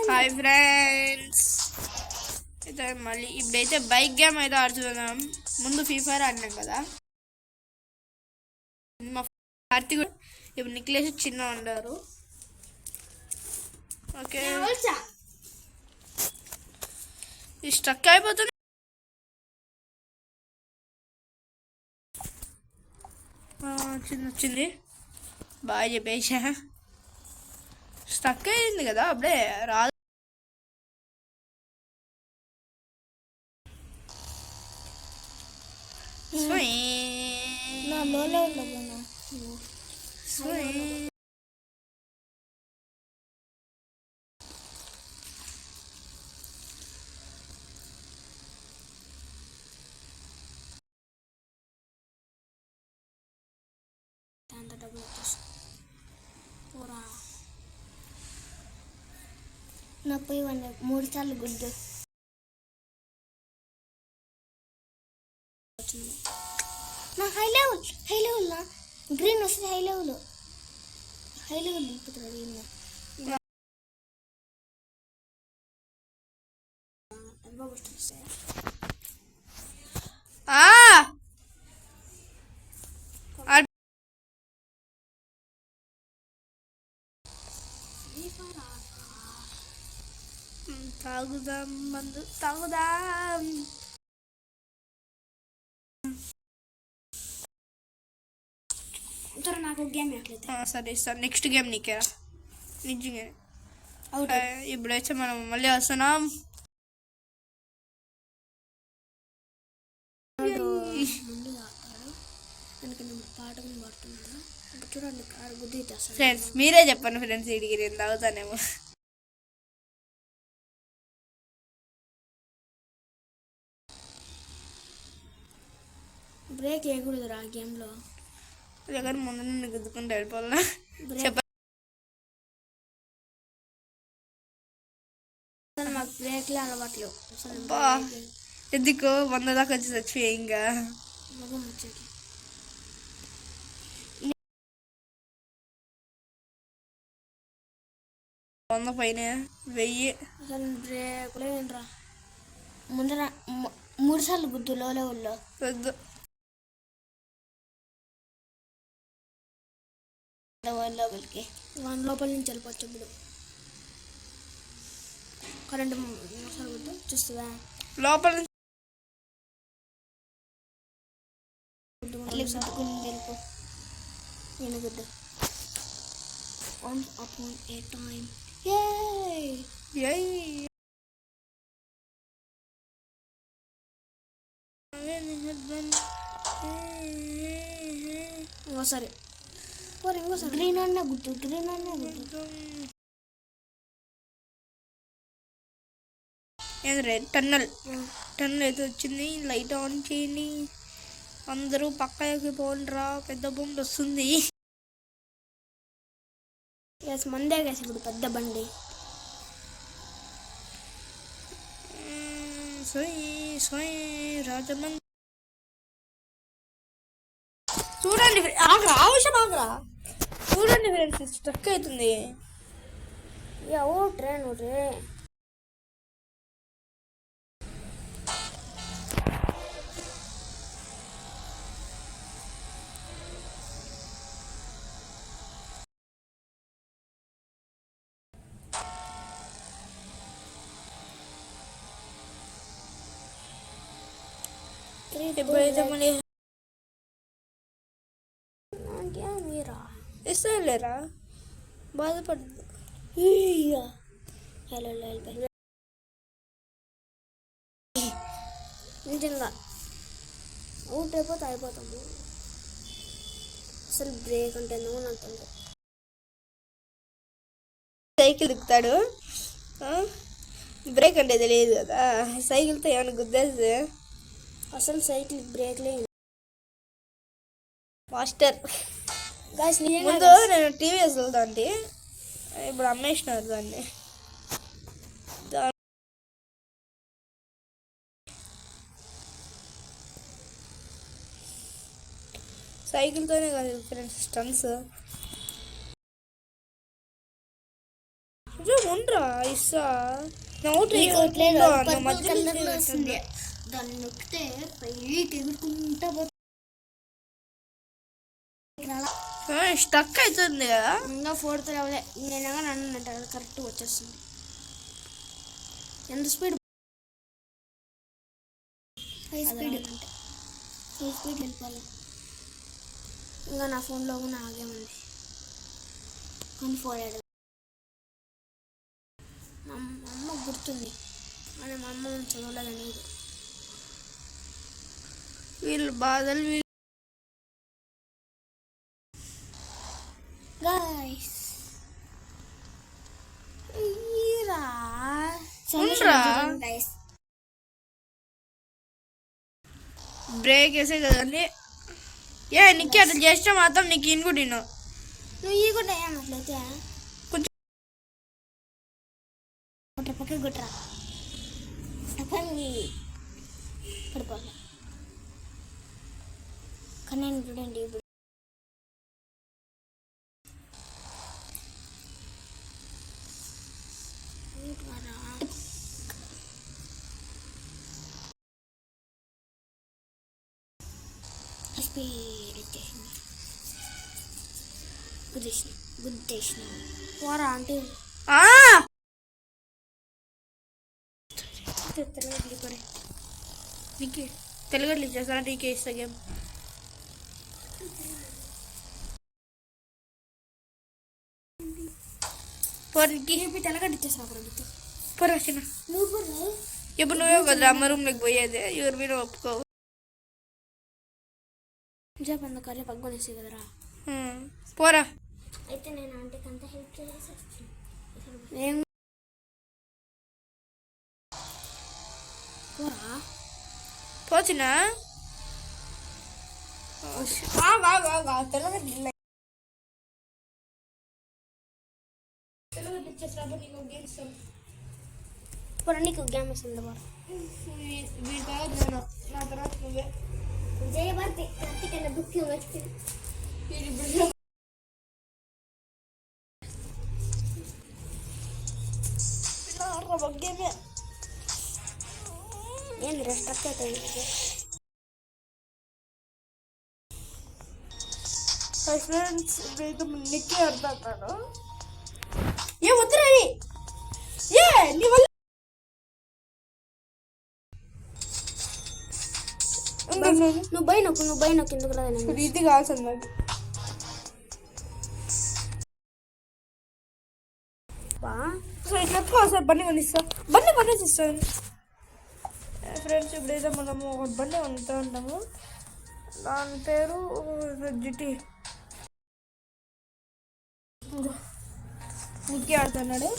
Hi friends, అయితే మళ్ళీ ఇప్పుడైతే బైక్ గేమ్ అయితే ఆడుతున్నాం. ముందు ఫ్రీ ఫైర్ ఆడినాం కదా. మా కార్తీక్ ఇప్పుడు నిఖిలేష్ చిన్న ఉండారు. ఓకే, ఇది స్ట్రక్ అయిపోతుంది. వచ్చింది బాగా చెప్పేసా. స్ట్రక్ అయింది కదా, అప్పుడే రాదు. నా పోయి 3 సార్లు గుడ్డు నా హై లెవెల్ నా గ్రీన్ వస్తుంది. హై లెవెల్ దింపుతుంది. తాగుదాం, మందు తాగుదాం. నాకు గేమ్ సరే సార్, నెక్స్ట్ గేమ్ నీకే నిజంగా. ఇప్పుడైతే మనం మళ్ళీ వస్తున్నాం. చూడండి, ఫ్రెండ్స్ మీరే చెప్పండి ఫ్రెండ్స్, ఇడికి నేను తాగుతానేమో. బ్రేక్ వేయకూడదురా గేమ్లో. దగ్గర ముందు నుండి గుద్దుకుంటూ వెళ్ళిపోవాలా చెప్పండి. మాకు బ్రేక్లే అలవాట్లు. ఎందుకు 100 దాకా వచ్చి చచ్చిపోయి ఇంకా వంద పైన 1000. అసలు బ్రేక్లే రా. ముందర 3 సార్లు గుద్దు లో లెవెల్లో. లోపలికి 1 లోపల నుంచి వెళ్ళిపోవచ్చు. ఇప్పుడు కరెంట్ గుద్దు చూస్తుందా లోపల వెళ్ళిపో. నేను గుద్దు once upon a time. Yay! ఇంకోసారి గ్రీన్ అన్న గుర్తు. రెడ్ టన్నల్ అయితే వచ్చింది. లైట్ ఆన్ చేయండి అందరూ, పక్కకి పోండ్రా, పెద్ద బొమ్మ వస్తుంది. మందే కేసి ఇప్పుడు పెద్ద బండి. రాజమండ్రి చూడండి, ఆగరా చూడండి ఫ్రెండ్స్, స్ట్రక్ అవుతుంది. ట్రైన్ ఎప్పుడైతే మళ్ళీ మీరా ఇస్తాలేరా బాధపడదు. నిజంగా అవుట్ అయిపోతాము. అసలు బ్రేక్ అంటే నాకు సైకిల్ దిక్కుతాడు, బ్రేక్ అంటే తెలియదు కదా. సైకిల్తో ఏమైనా గుద్దేస్తే అసలు సైకిల్ బ్రేక్ లేదు మాస్టర్. ముందు నేను టీవీఎస్ వెళ్తాంటి, ఇప్పుడు అమ్మేసినారు దాన్ని. సైకిల్తోనే కాదు ఫ్రెండ్స్, స్టన్స్ ఉండరా ఇస్తా నవ్వుతూ వస్తుంది దాన్ని నొక్కితే పైకి ఎగురుకుంటా స్టక్ అవుతుంది కదా. ఇంకా 4th లెవెలే నేను నన్ను అంటారు కరెక్ట్గా వచ్చేస్తుంది. ఎంత స్పీడ్ హై స్పీడ్ వెళ్ళిపోవాలి. ఇంకా నా ఫోన్లో కూడా ఆగే ఉంది కానీ 4 మా అమ్మ గుర్తుంది అని మా అమ్మ చదవలేదనేది. వీళ్ళు బాధలు గైస్ బ్రేక్ వేసే కదండి. నీకు అట్లా చేస్తే మాత్రం నీకు ఇన్ కూడా నువ్వు ఈ కూడా అట్లయితే కొంచెం పక్క గుట్రా పడిపోవాలి. కానీ నేను చూడండి ఇప్పుడు గుద్దేసిన పోరా అంటే తెలుగులో ఇచ్చేస్తారా టీకే ఇస్తా గేమ్ తెల్లగడ్డ ఇచ్చేసా పొరచిన ఇప్పుడు నువ్వే కదా అమ్మ రూమ్లోకి పోయేది ఎవరి మీద ఒప్పుకోవు. జపంద కర్రీ పగ్గొనేసి కదరా పోరా. అయితే నేను ఆంటీకి అంతా హెల్ప్ చేసేసి పోరా పోచినా పోరా నీకు గేమ్ వస్తుంది పోరా. నా తర్వాత నువ్వే జయభారతి కార్తీకన్న బుక్ మర్చిపోయింది. ఏంది రెస్ట్ అవుతుంది. ఫ్రెండ్స్ ఇప్పుడైతే నిక్కి అర్థాను ఏ వద్దురని ఏ నీ వల్ల నువ్వు బై నొక్కు ఎందుకు రాదు ఇది కావాల్సింది నాకు. సార్ బండి కొనిస్తా బండి కొనేసిస్తాను. ఫ్రెండ్స్ ఇప్పుడైతే మనము ఒక బండి కొనుతూ ఉంటాము. దాని పేరు జిటి. నిక్కి ఆడుతున్నాడు.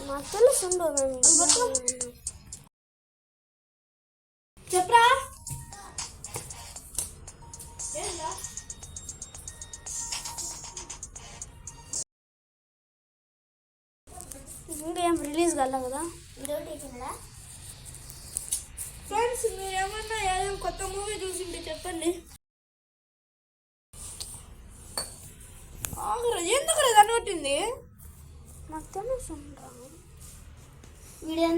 నాకు తెలుసు చెప్పరా ఏం రిలీజ్ కాలే కదా. ఫ్రెండ్స్ మీరు ఏమన్నా ఏదైనా కొత్త మూవీ చూసింటే చెప్పండి. ఎందుకు దాన్ని కొట్టింది నాకు తెలుసు వీడియో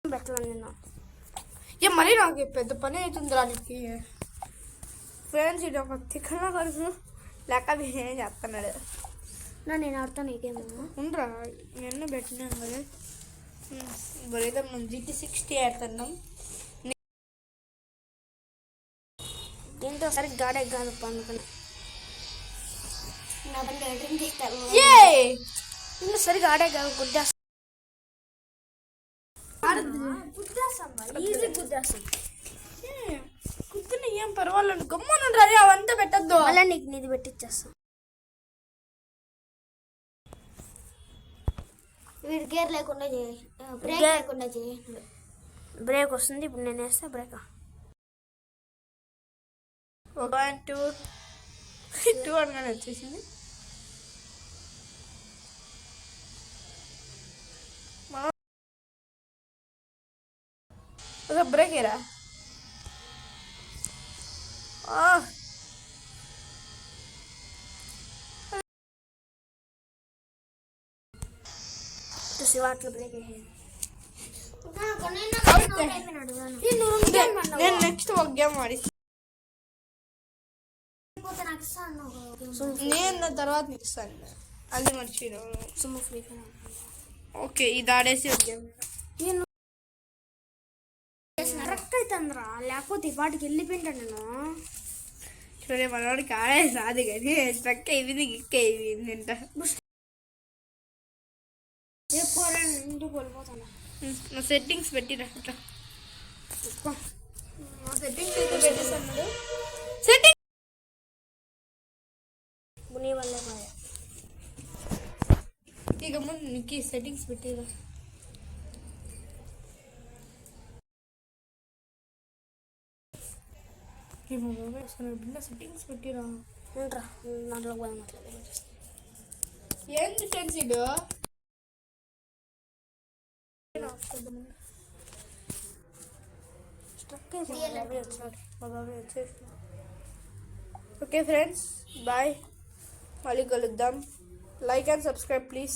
పెట్టాలి నిన్న. మరీ నాకు పెద్ద పని అవుతుంది దానికి. ఫ్రెండ్స్ ఇది ఒక తిక్కన కడుపు లేక ఏం చేస్తున్నాడు. నేను ఆడతాను నీకేమో ఉండరా నిన్న పెట్టినాను కదా. ఇప్పుడైతే మనం GT60 ఆడుతున్నాం. దీంతో సరిగ్గా గాడే కాదు అనుకున్నా. ఇంకా సరిగ్గా ఆడే కాదు గుద్దేస్తాం. ఈజీ గుద్దేస్తాం. గుద్దుని ఏం పర్వాలేదు గమ్మను రే అవంతా పెట్టద్దు. అలా నీకు నిధి పెట్టిచ్చేస్తాం. వీడు గేర్ లేకుండా చేయి బ్రేక్ లేకుండా చేయి. బ్రేక్ వస్తుంది ఇప్పుడు నేను వేస్తా బ్రేక్. 1 2 2 అనగానే వచ్చేసింది. బ్రేక్ ఏరా వాటిలో బ్రేక్ అయ్యాను. నేను నెక్స్ట్ ఒక గేమ్ ఆడిస్తాను. నాకు ఇస్తా అన్నావు. నేను నా తర్వాత నీకు ఇస్తాను. అది మర్చిపోయినాను. సుమ్మ ఫ్రీ ఫైర్ ఓకే, ఇది ఆడేసి ఒక గేమ్. నేను కరెక్ట్ అవుతుందిరా, లేకపోతే ఈ పాటికి వెళ్ళిపోయింటా నేను. చూడే మనవాడికి ఆడేసి రాదు కానీ స్ట్రక్ అయిపోయింది, గిక్ అయిపోయింది అంట. ఇంటికి వెళ్ళిపోతాను. నా సెట్టింగ్స్ పెట్టిరా. నా సెట్టింగ్స్ అయితే పెట్టేస్తున్నాడు. సెట్టింగ్ నీ వల్లే పోయా. ఇక ముందు నీకు సెట్టింగ్స్ పెట్టిరా. బిన్న సెట్టింగ్స్ పెట్టిరా. ఏంట్రా దాంట్లో పోయి మాట్లాడేది. ఏంటి ఫ్రెండ్స్ ఇది? ఓకే ఫ్రెండ్స్, బాయ్, మళ్ళీ కలుద్దాం. Like and subscribe please.